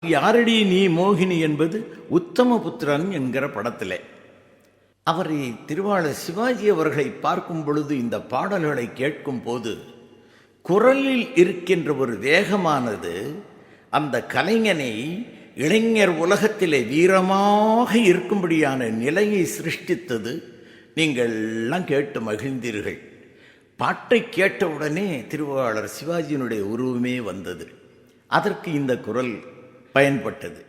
யாரடி நீ மோகினி என்பது உத்தமபுத்திரன் என்கிற படத்திலே. அவரை திருவாளர் சிவாஜி அவர்களை பார்க்கும் பொழுது இந்த பாடல்களை கேட்கும் போது குரலில் இருக்கின்ற ஒரு வேகமானது அந்த கலைஞனை இளைஞர் உலகத்திலே வீரமாக இருக்கும்படியான நிலையை சிருஷ்டித்தது. நீங்கள் எல்லாம் கேட்டு மகிழ்ந்தீர்கள். பாட்டை கேட்டவுடனே திருவாளர் சிவாஜியினுடைய உருவமே வந்தது. அதற்கு இந்த குரல் பயன்பட்டது.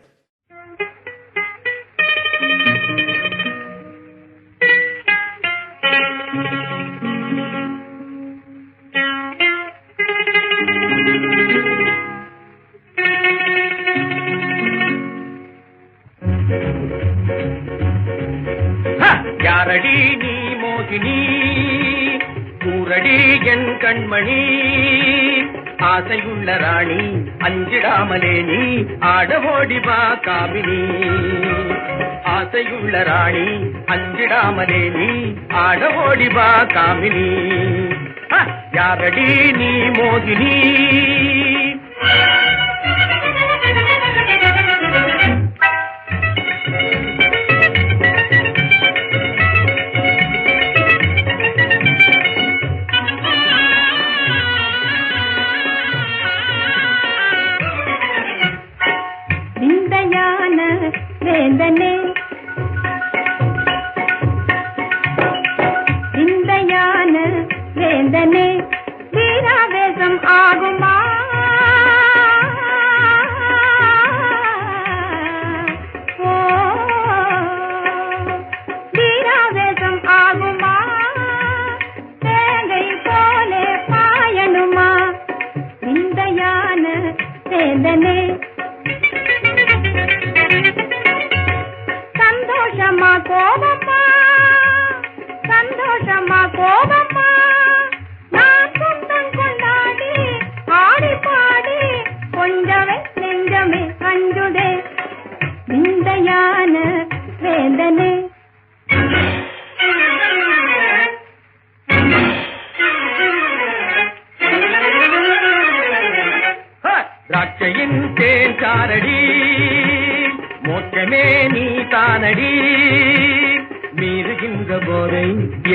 யாரடி நீ மோகினி, கூரடி என் கண்மணி, ஆசையுள்ள ராணி அஞ்சிடாமலே நீ ஆடவோடி வா காமினி. ஆசையுள்ள ராணி அஞ்சிடாமலே நீ ஆடவோடி வா காமினி. யாரடி நீ மோகினி. வேந்தனே இந்தயான வேந்தனே வீராவேசம் ஆகுமா? ஓ வீராவேசம் ஆகுமா? தேங்கை போலே பாயணுமா? இந்தயான வேந்தனே சந்தோஷமா கோபமா, சந்தோஷமா கோபமா, நான் சொந்தம் கொண்டாடி ஆடி பாடி கொஞ்சமே நெஞ்சமே அஞ்சுதே. விந்தையான வேந்தனே திராட்சையின் தேன் சாரடி, மோட்சமே நீ தானடி. மீறுகின்ற போதை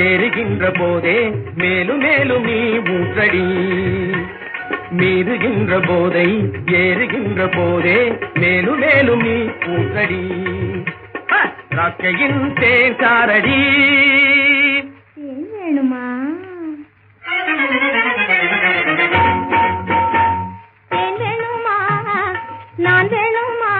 ஏறுகின்ற போதே மேலும் மேலும் நீ ஊற்றடி. மீறுகின்ற போதை ஏறுகின்ற போதே மேலும் மேலும் நீ ஊற்றடி. திராட்சையின் தேன் சாரடி. வேணுமா? நான் வேணுமா?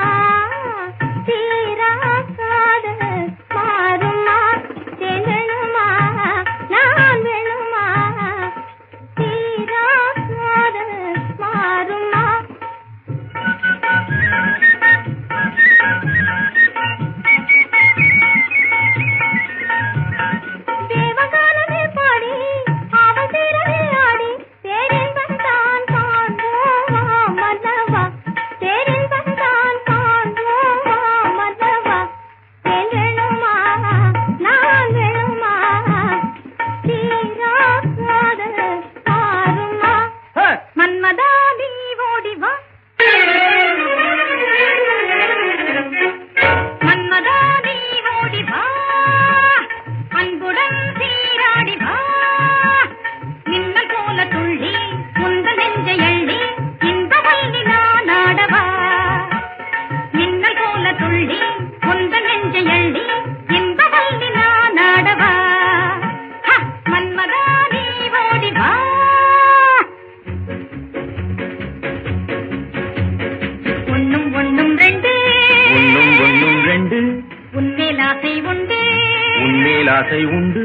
உன்மேலாசை உண்டு,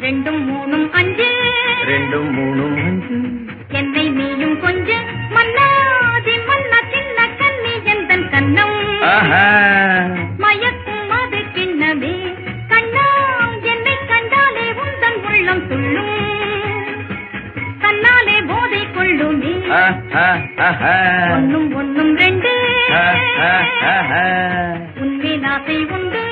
ரெண்டும் மூணும் அஞ்சு, ரெண்டும் மூணும் அஞ்சு. என்னை நீயும் கொஞ்சம் மன்னாதி மன்னா சின்ன கண்ணி எந்தன் கண்ணம் மயக்கும் அது கிண்ணமே கண்ணா. என்னை கண்டாலே உந்தன் உள்ளம் துள்ளும், கண்ணாலே போதை கொள்ளுமே. ஒன்னும் ஒன்னும் ரெண்டு, உன்மேலாசை உண்டு.